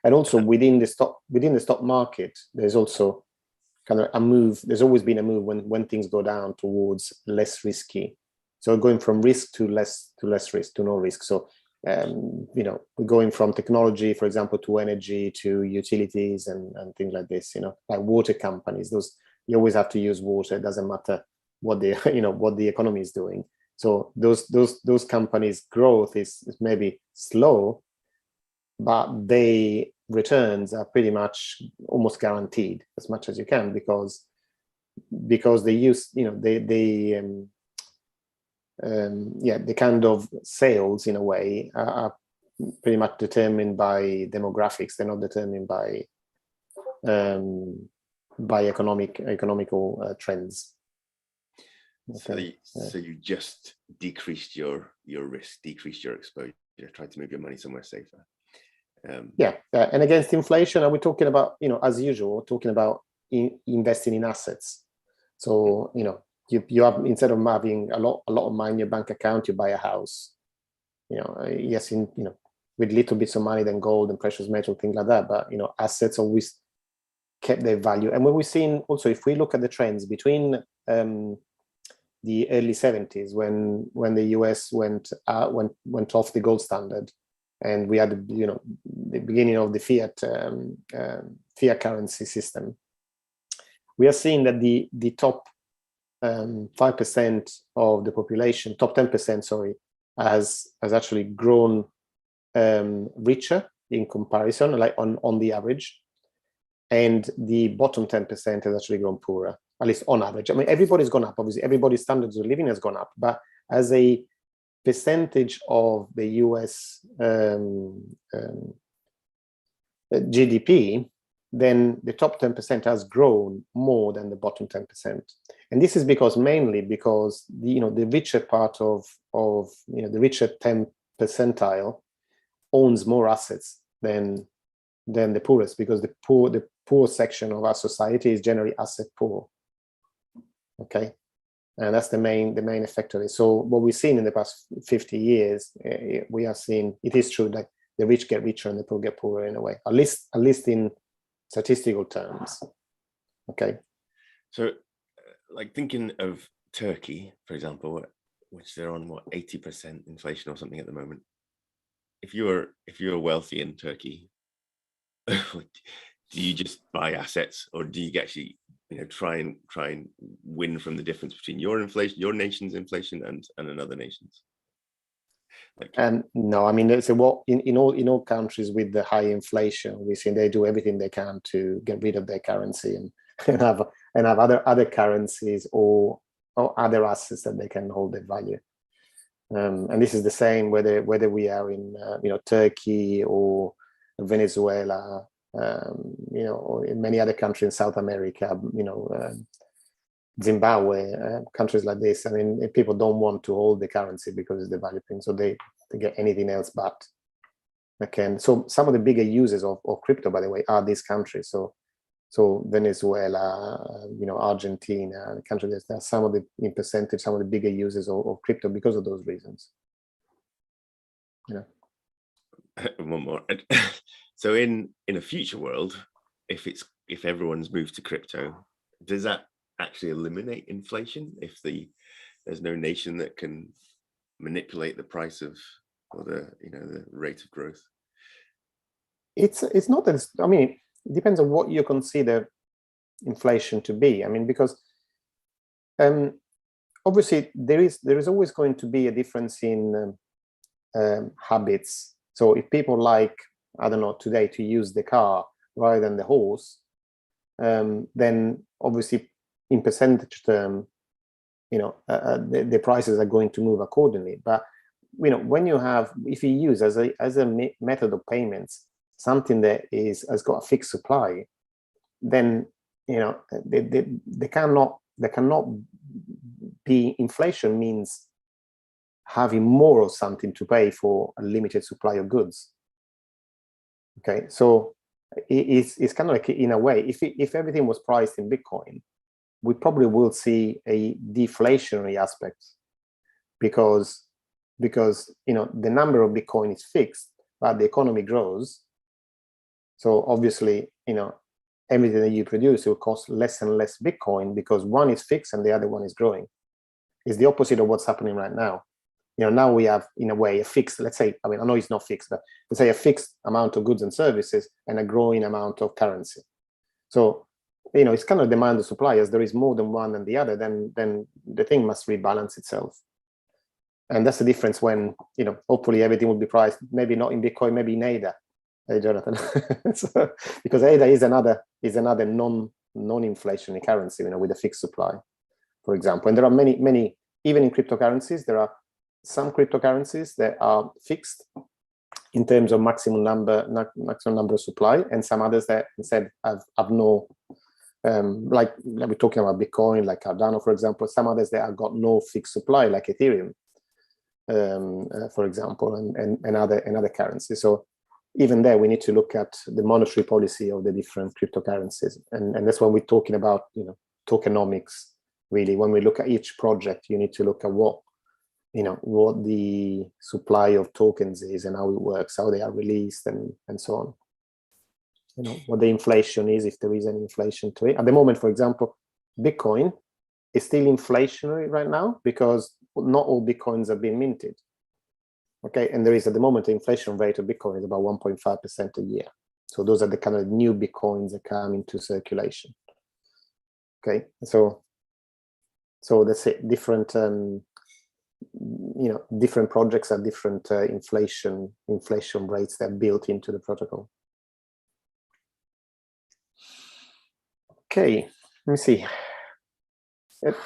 and also within the stock market, there's also kind of a move. There's always been a move when things go down towards less risky. So going from risk to less risk to no risk. So we're going from technology, for example, to energy, to utilities and things like this. Like water companies. Those you always have to use water. It doesn't matter what the economy is doing. So those companies' growth is maybe slow, but they returns are pretty much almost guaranteed as much as you can, because they use, the kind of sales in a way are pretty much determined by demographics. They're not determined by economical trends. Okay. So you just decreased your risk, decreased your exposure, tried to move your money somewhere safer. And against inflation, are we talking about, as usual, talking about investing in assets? So you have, instead of having a lot of money in your bank account, you buy a house. Yes, with little bits of money than gold and precious metal, things like that. But assets always kept their value. And when we've seen also, if we look at the trends between the early 70s, when the US went off the gold standard, and we had the beginning of the fiat currency system, we are seeing that the top 5% of the population, top 10%, sorry, has actually grown richer in comparison, like on the average, and the bottom 10% has actually grown poorer, at least on average. I mean, everybody's gone up, obviously, everybody's standards of living has gone up, but as a percentage of the US GDP, then the top 10% has grown more than the bottom 10%. And this is mainly because the richer part of the richer 10 percentile owns more assets than the poorest, because the poor section of our society is generally asset poor. Okay, and that's the main effect of it. So what we've seen in the past 50 years, we are seeing, it is true that the rich get richer and the poor get poorer in a way, at least in statistical terms. Okay. So like thinking of Turkey, for example, which they're on 80% inflation or something at the moment. If you're wealthy in Turkey, do you just buy assets, or do you actually try and win from the difference between your inflation, your nation's inflation, and another nation's? No, I mean, in all countries with the high inflation, we see they do everything they can to get rid of their currency and have other currencies or other assets that they can hold their value. And this is the same whether we are in Turkey or Venezuela, or in many other countries in South America, Zimbabwe, countries like this. I mean, people don't want to hold the currency because it's developing, so they get anything else but. Okay, so some of the bigger users of crypto, by the way, are these countries. So Venezuela, Argentina, countries that some of the in percentage, some of the bigger users of crypto because of those reasons. One more. So in a future world, if everyone's moved to crypto, does that actually eliminate inflation if there's no nation that can manipulate the price of, or the rate of growth? It's not that. I mean, it depends on what you consider inflation to be. I mean, because obviously there is always going to be a difference in habits. So if people like, I don't know, today to use the car rather than the horse, then obviously in percentage term, the prices are going to move accordingly. But when if you use as a method of payments something that has got a fixed supply, then they cannot be. Inflation means having more of something to pay for a limited supply of goods. Okay, so it's kind of like, in a way, if everything was priced in Bitcoin, we probably will see a deflationary aspect, because the number of Bitcoin is fixed, but the economy grows. So obviously, everything that you produce will cost less and less Bitcoin because one is fixed and the other one is growing. It's the opposite of what's happening right now. Now we have, in a way, a fixed, let's say, I mean, I know it's not fixed, but let's say a fixed amount of goods and services and a growing amount of currency. So, it's kind of demand and supply. As there is more than one than the other, then the thing must rebalance itself. And that's the difference when, hopefully everything will be priced, maybe not in Bitcoin, maybe in ADA. Hey, Jonathan. So, because ADA is another non-inflationary currency, with a fixed supply, for example. And there are many, even in cryptocurrencies, there are some cryptocurrencies that are fixed in terms of maximum number of supply, and some others that instead have no, like we're talking about Bitcoin, like Cardano, for example. Some others that have got no fixed supply, like Ethereum, for example, and other currencies. So even there, we need to look at the monetary policy of the different cryptocurrencies, and that's when we're talking about tokenomics. Really, when we look at each project, you need to look at what the supply of tokens is and how it works, how they are released, and so on. What the inflation is, if there is any inflation to it. At the moment, for example, Bitcoin is still inflationary right now because not all Bitcoins have been minted. Okay, and there is at the moment the inflation rate of Bitcoin is about 1.5% a year. So those are the kind of new Bitcoins that come into circulation. Okay, so that's it. Different different projects have different inflation rates that are built into the protocol. Okay, let me see.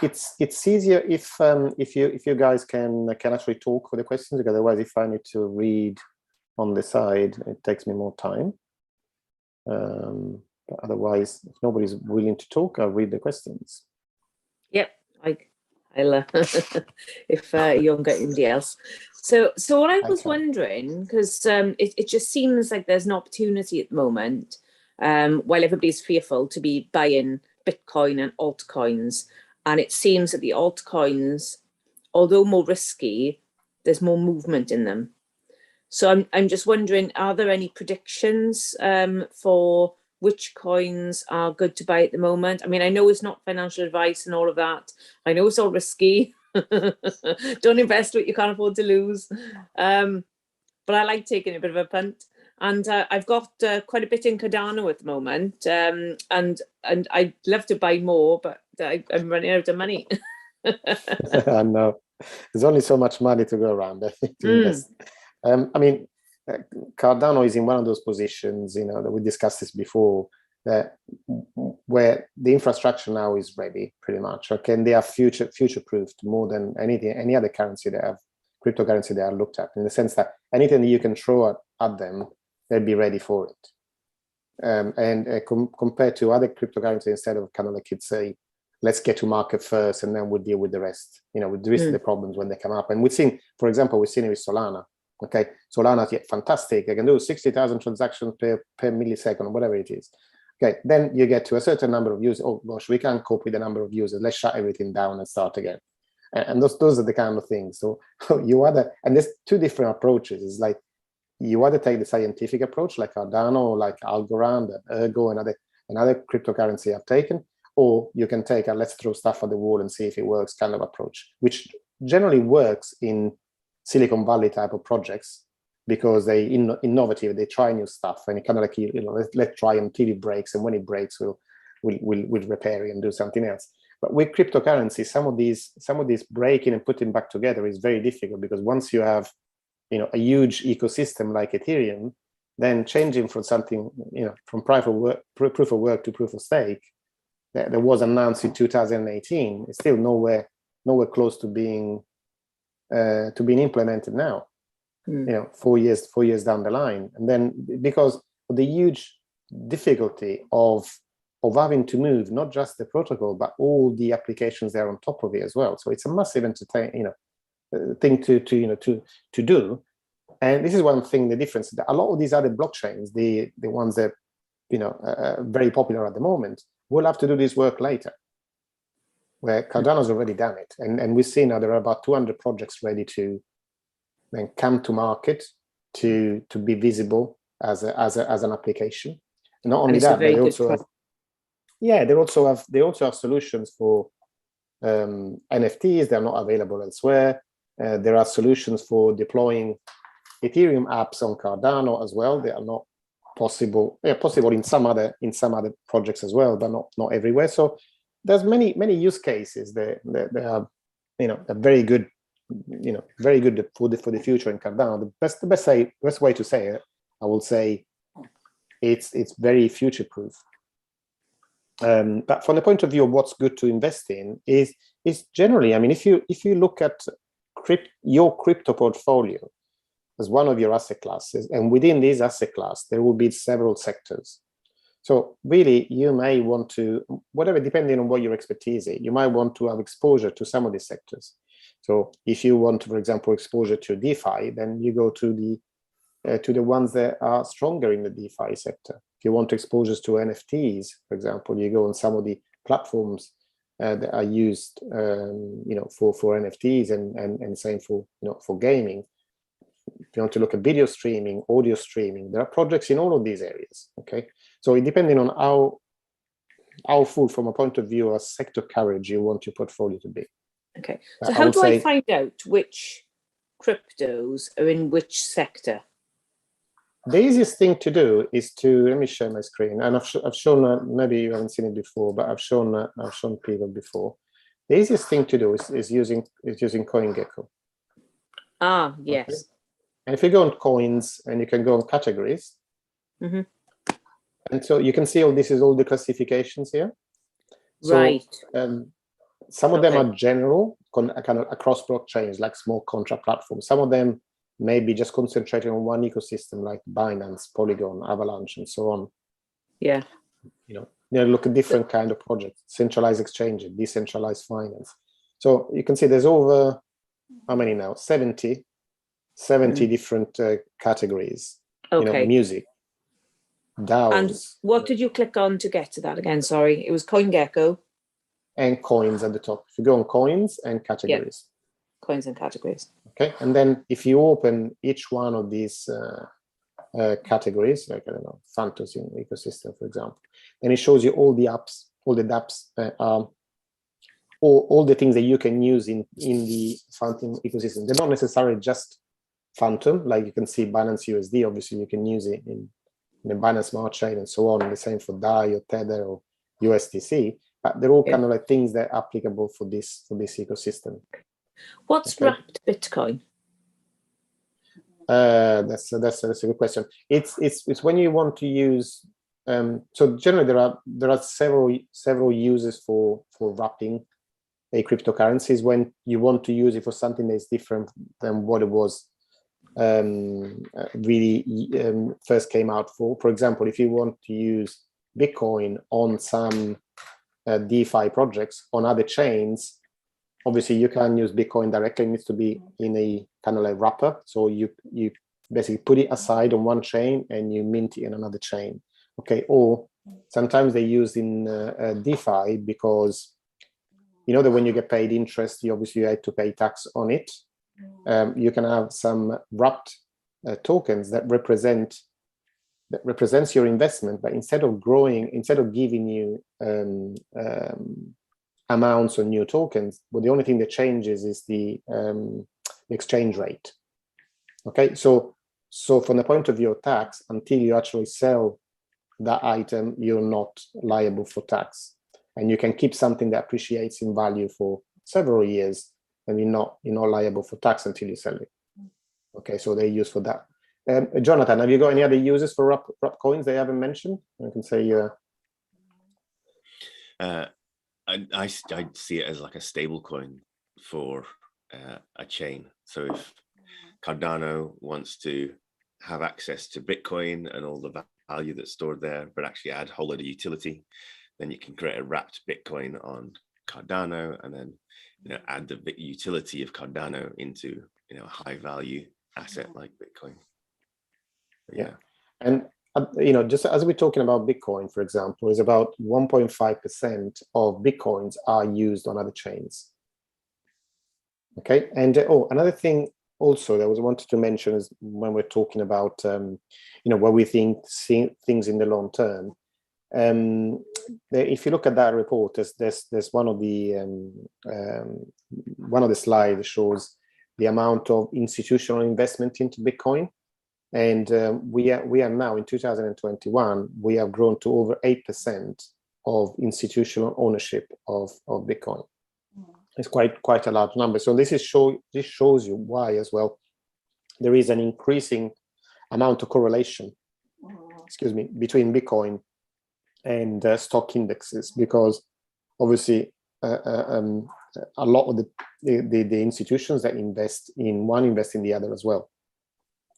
It's easier if you guys can actually talk for the questions, because otherwise, if I need to read on the side, it takes me more time. But otherwise, if nobody's willing to talk, I'll read the questions. Yep, I'll if you haven't got anybody else. So what I was wondering, because it just seems like there's an opportunity at the moment, while everybody's fearful to be buying Bitcoin and altcoins, and it seems that the altcoins, although more risky, there's more movement in them. So I'm just wondering, are there any predictions for which coins are good to buy at the moment? I mean, I know it's not financial advice and all of that. I know it's all risky. Don't invest what you can't afford to lose. But I like taking a bit of a punt. And I've got quite a bit in Cardano at the moment. And I'd love to buy more, but I'm running out of money. I know. There's only so much money to go around, I think, to invest. I mean, Cardano is in one of those positions, that we discussed this before, where the infrastructure now is ready, pretty much. Okay, and they are future-proofed more than any other currency they have, cryptocurrency they are looked at, in the sense that anything that you can throw at them, they'll be ready for it. Compared to other cryptocurrencies, instead of kind of like you'd say, let's get to market first, and then we'll deal with the rest. With the rest of the problems when they come up. And we've seen, for example, it with Solana. Okay, Solana's fantastic. They can do 60,000 transactions per millisecond, or whatever it is. Okay, then you get to a certain number of users. Oh gosh, we can't cope with the number of users. Let's shut everything down and start again. And those are the kind of things. So and there's two different approaches. It's like you either take the scientific approach, like Cardano, like Algorand, Ergo, and other cryptocurrency have taken, or you can take a let's throw stuff at the wall and see if it works kind of approach, which generally works in Silicon Valley type of projects, because they innovative, they try new stuff, and it kind of like let's try until it breaks, and when it breaks, we'll repair it and do something else. But with cryptocurrency, some of these breaking and putting back together is very difficult, because once you have a huge ecosystem like Ethereum, then changing from something from proof of work to proof of stake that was announced in 2018 is still nowhere close to being implemented now. 4 years down the line, and then because of the huge difficulty of having to move not just the protocol but all the applications there on top of it as well. So it's a massive thing to do. And this is one thing, the difference that a lot of these other blockchains, the ones that are very popular at the moment, will have to do this work later, where Cardano's already done it. And we've seen now there are about 200 projects ready to then come to market to be visible as an application. And not only that, but they also have solutions for NFTs. They're not available elsewhere. There are solutions for deploying Ethereum apps on Cardano as well. They are not possible. They're possible in some other projects as well, but not everywhere. So there's many use cases that are are very good, very good for the future in Cardano. The best way to say it, I will say, it's very future-proof. But from the point of view of what's good to invest in is generally, I mean, if you look at your crypto portfolio as one of your asset classes, and within this asset class, there will be several sectors. So really, you may want to, whatever, depending on what your expertise is, you might want to have exposure to some of these sectors. So if you want, for example, exposure to DeFi, then you go to the ones that are stronger in the DeFi sector. If you want exposures to NFTs, for example, you go on some of the platforms that are used, for NFTs, and same for for gaming. If you want to look at video streaming, audio streaming, there are projects in all of these areas. Okay, so depending on how full, from a point of view, a sector coverage you want your portfolio to be. Okay, so how do I find out which cryptos are in which sector? The easiest thing to do is to, let me share my screen, and I've shown, maybe you haven't seen it before, but I've shown people before. The easiest thing to do is using CoinGecko. Ah, yes. Okay? And if you go on coins, and you can go on categories, mm-hmm. and so you can see this is all the classifications here. So, right. Some of them are general, kind of across blockchains, like small contract platforms. Some of them may be just concentrating on one ecosystem, like Binance, Polygon, Avalanche, and so on. Yeah. Look at different kind of projects: centralized exchanges, decentralized finance. So you can see there's over, how many now? 70 different categories. Okay. Music, DAOs. And what did you click on to get to that again? Sorry, it was CoinGecko. And coins at the top. If you go on coins and categories. Yep. Coins and categories. Okay, and then if you open each one of these categories, like, I don't know, fantasy ecosystem, for example, then it shows you all the apps, all the dApps, all the things that you can use in the Phantom ecosystem. They're not necessarily just Phantom, like you can see Binance USD, obviously you can use it in the Binance Smart Chain and so on, and the same for DAI or Tether or USDC, but they're all kind of like things that are applicable for this ecosystem. What's wrapped Bitcoin? That's a good question. It's when you want to use. So generally, there are several uses for wrapping a cryptocurrencies when you want to use it for something that's different than what it was really first came out for. For example, if you want to use Bitcoin on some DeFi projects on other chains, obviously you can't use Bitcoin directly. It needs to be in a kind of like wrapper. So you basically put it aside on one chain and you mint it in another chain. Okay, or sometimes they use in DeFi because that when you get paid interest, you obviously had to pay tax on it. You can have some wrapped tokens that represents your investment, but instead of giving you amounts on new tokens, but the only thing that changes is the exchange rate. Okay, so from the point of view of tax, until you actually sell that item, you're not liable for tax, and you can keep something that appreciates in value for several years, and you're not liable for tax until you sell it. Okay, so they're used for that. Jonathan, have you got any other uses for wrap coins they haven't mentioned? I can say I see it as like a stable coin for a chain. So if Cardano wants to have access to Bitcoin and all the value that's stored there, but actually add a whole lot of utility, then you can create a wrapped Bitcoin on Cardano, and then add the utility of Cardano into a high value asset like Bitcoin. But yeah, and just as we're talking about Bitcoin, for example, is about 1.5% of Bitcoins are used on other chains. Okay, and another thing also that I wanted to mention is when we're talking about what we see things in the long term. If you look at that report, there's one of the slides shows the amount of institutional investment into Bitcoin, and we are now in 2021. We have grown to over 8% of institutional ownership of Bitcoin. It's quite a large number. So this shows you why as well there is an increasing amount of correlation excuse me, between Bitcoin and stock indexes, because obviously a lot of the institutions that invest in one invest in the other as well.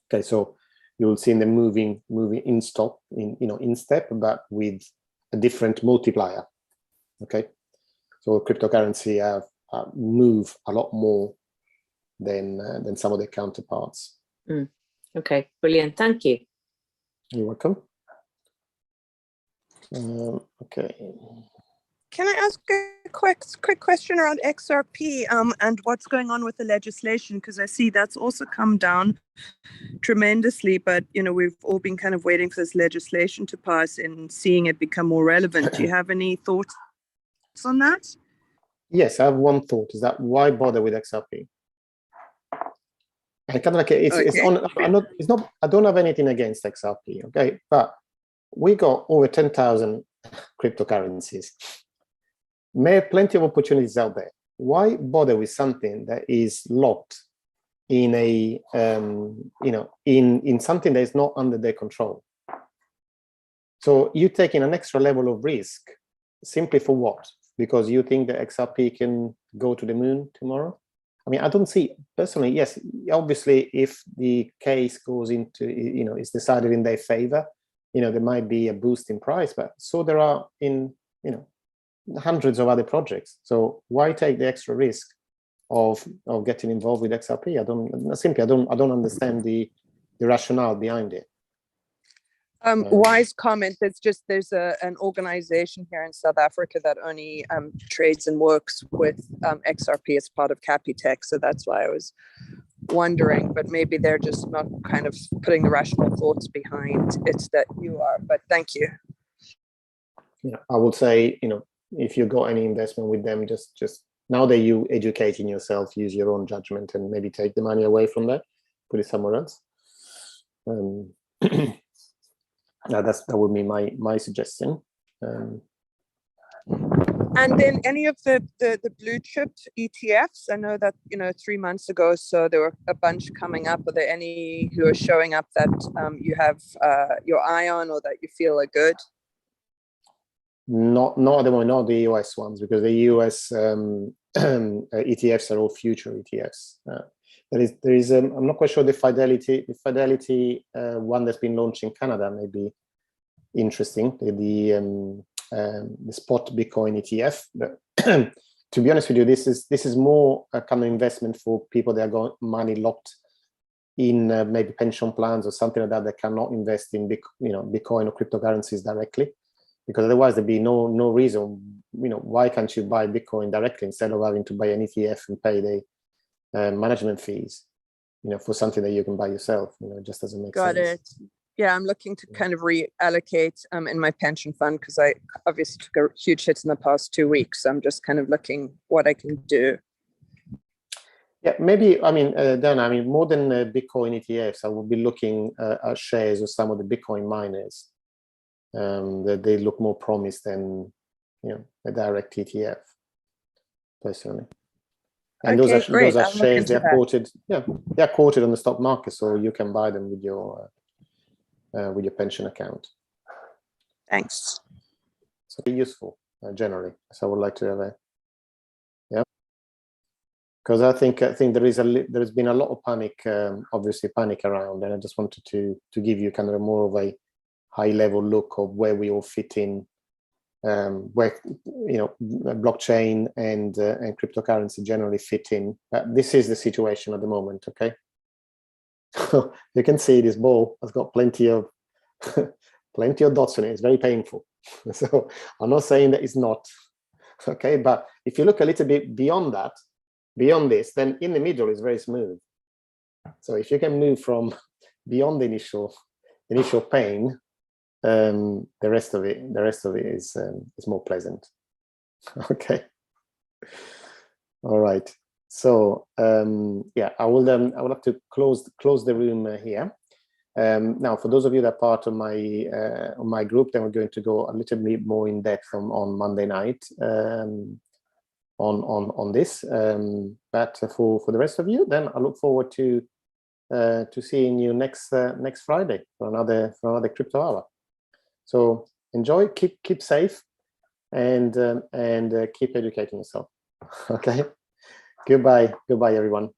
Okay, so you'll see them moving in stock, in step, but with a different multiplier. Okay, so cryptocurrency have move a lot more than some of their counterparts. Okay, brilliant. Thank you. You're welcome. Okay. Can I ask a quick question around XRP and what's going on with the legislation? Because I see that's also come down tremendously, but we've all been kind of waiting for this legislation to pass and seeing it become more relevant. Do you have any thoughts on that? Yes, I have one thought. Is that why bother with XRP? I kind of like it's not. I don't have anything against XRP. Okay, but we got over 10,000 cryptocurrencies. Plenty of opportunities out there. Why bother with something that is locked in a in something that is not under their control? So you're taking an extra level of risk simply for what? Because you think that XRP can go to the moon tomorrow? I mean, I don't see personally. Yes, obviously, if the case goes into is decided in their favor, there might be a boost in price. But so there are in hundreds of other projects. So why take the extra risk of getting involved with XRP? I don't understand the rationale behind it. Wise comment. There's an organization here in South Africa that only trades and works with XRP as part of Capitec. So that's why I was wondering, but maybe they're just not kind of putting the rational thoughts behind it that you are. But thank you. Yeah, I would say, if you got any investment with them, just now that you educating yourself, use your own judgment and maybe take the money away from there, put it somewhere else. That would be my suggestion. And then any of the blue chip ETFs, I know that 3 months ago, so there were a bunch coming up. Are there any who are showing up that you have your eye on or that you feel are good? Not at the moment, not the US ones, because the US ETFs are all future ETFs. There is I'm not quite sure the Fidelity one that's been launched in Canada may be interesting. The spot Bitcoin ETF. But to be honest with you, this is more a kind of investment for people that got money locked in maybe pension plans or something like that cannot invest in Bitcoin or cryptocurrencies directly, because otherwise there'd be no reason. Why can't you buy Bitcoin directly instead of having to buy an ETF and pay the management fees, for something that you can buy yourself? It just doesn't make sense. Got it. Yeah, I'm looking to kind of reallocate in my pension fund because I obviously took a huge hit in the past 2 weeks. So I'm just kind of looking what I can do. Yeah, maybe, Dan, more than Bitcoin ETFs, I would be looking at shares of some of the Bitcoin miners. That they look more promised than a direct ETF, personally. And those are shares, they're quoted. Yeah, they're quoted on the stock market, so you can buy them with your pension account. Thanks. So useful generally. So I would like to have because I think there's been a lot of panic, obviously panic around, and I just wanted to give you kind of more of a high level look of where we all fit in, where blockchain and cryptocurrency generally fit in. This is the situation at the moment. Okay. You can see this ball has got plenty of dots in it. It's very painful. So I'm not saying that it's not, okay, but if you look a little bit beyond this, then in the middle is very smooth. So if you can move from beyond the initial pain, the rest of it is more pleasant. Okay. All right. So I will have to close the room here. Now, for those of you that are part of my group, then we're going to go a little bit more in depth on Monday night on this. But for the rest of you, then I look forward to seeing you next Friday for another crypto hour. So enjoy, keep safe, and keep educating yourself. Okay. Goodbye, everyone.